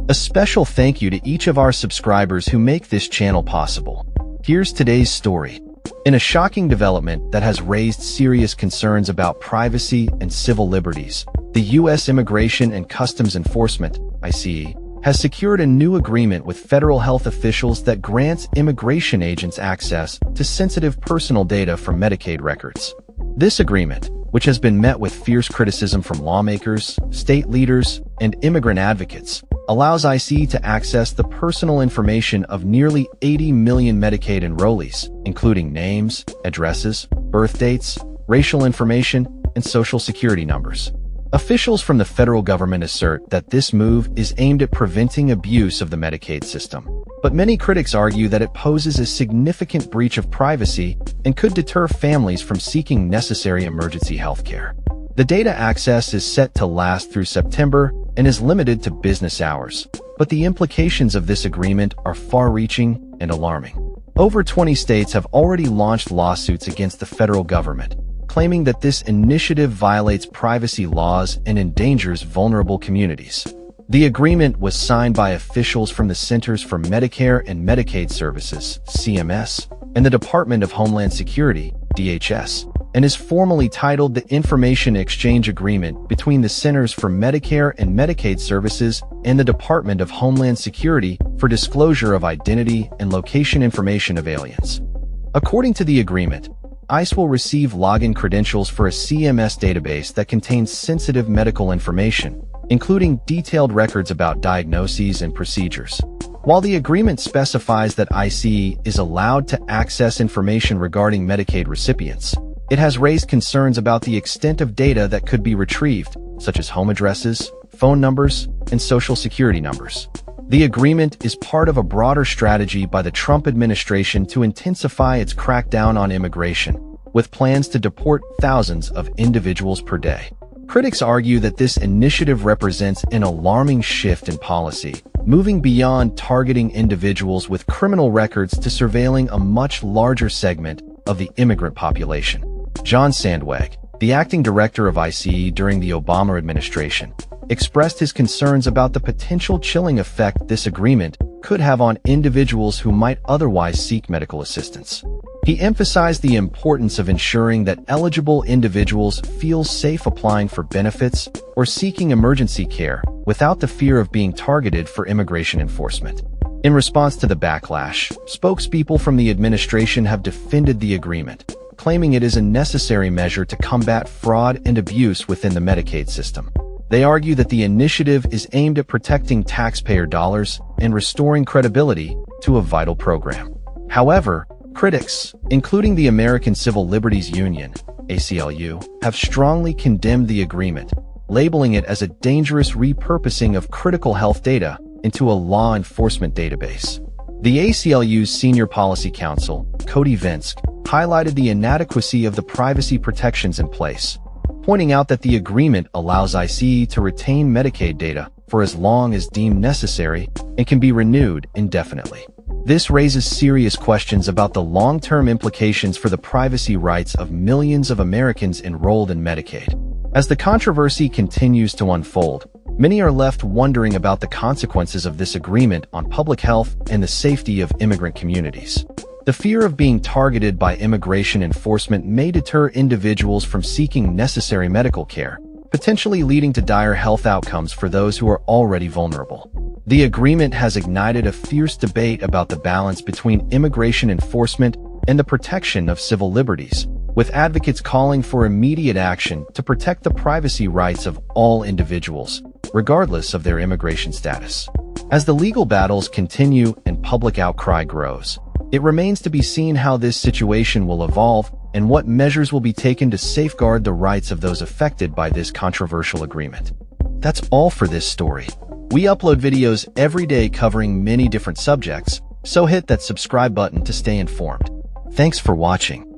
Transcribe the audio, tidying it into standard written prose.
A special thank you to each of our subscribers who make this channel possible. Here's today's story. In a shocking development that has raised serious concerns about privacy and civil liberties, the U.S. Immigration and Customs Enforcement, ICE, has secured a new agreement with federal health officials that grants immigration agents access to sensitive personal data from Medicaid records. This agreement, which has been met with fierce criticism from lawmakers, state leaders, and immigrant advocates, allows ICE to access the personal information of nearly 80 million Medicaid enrollees, including names, addresses, birth dates, racial information, and social security numbers. Officials from the federal government assert that this move is aimed at preventing abuse of the Medicaid system, but many critics argue that it poses a significant breach of privacy and could deter families from seeking necessary emergency health care. The data access is set to last through September and is limited to business hours, but the implications of this agreement are far-reaching and alarming. Over 20 states have already launched lawsuits against the federal government, claiming that this initiative violates privacy laws and endangers vulnerable communities. The agreement was signed by officials from the Centers for Medicare and Medicaid Services, CMS, and the Department of Homeland Security, DHS, and is formally titled the Information Exchange Agreement between the Centers for Medicare and Medicaid Services and the Department of Homeland Security for disclosure of identity and location information of aliens. According to the agreement, ICE will receive login credentials for a CMS database that contains sensitive medical information, including detailed records about diagnoses and procedures. While the agreement specifies that ICE is allowed to access information regarding Medicaid recipients, it has raised concerns about the extent of data that could be retrieved, such as home addresses, phone numbers, and social security numbers. The agreement is part of a broader strategy by the Trump administration to intensify its crackdown on immigration, with plans to deport thousands of individuals per day. Critics argue that this initiative represents an alarming shift in policy, moving beyond targeting individuals with criminal records to surveilling a much larger segment of the immigrant population. John Sandweg, the acting director of ICE during the Obama administration, expressed his concerns about the potential chilling effect this agreement could have on individuals who might otherwise seek medical assistance. He emphasized the importance of ensuring that eligible individuals feel safe applying for benefits or seeking emergency care without the fear of being targeted for immigration enforcement. In response to the backlash, spokespeople from the administration have defended the agreement, claiming it is a necessary measure to combat fraud and abuse within the Medicaid system. They argue that the initiative is aimed at protecting taxpayer dollars and restoring credibility to a vital program. However, critics, including the American Civil Liberties Union, ACLU, have strongly condemned the agreement, labeling it as a dangerous repurposing of critical health data into a law enforcement database. The ACLU's senior policy counsel, Cody Vinsk, highlighted the inadequacy of the privacy protections in place, pointing out that the agreement allows ICE to retain Medicaid data for as long as deemed necessary and can be renewed indefinitely. This raises serious questions about the long-term implications for the privacy rights of millions of Americans enrolled in Medicaid. As the controversy continues to unfold, many are left wondering about the consequences of this agreement on public health and the safety of immigrant communities. The fear of being targeted by immigration enforcement may deter individuals from seeking necessary medical care, potentially leading to dire health outcomes for those who are already vulnerable. The agreement has ignited a fierce debate about the balance between immigration enforcement and the protection of civil liberties, with advocates calling for immediate action to protect the privacy rights of all individuals, regardless of their immigration status. As the legal battles continue and public outcry grows, it remains to be seen how this situation will evolve and what measures will be taken to safeguard the rights of those affected by this controversial agreement. That's all for this story. We upload videos every day covering many different subjects, so hit that subscribe button to stay informed. Thanks for watching.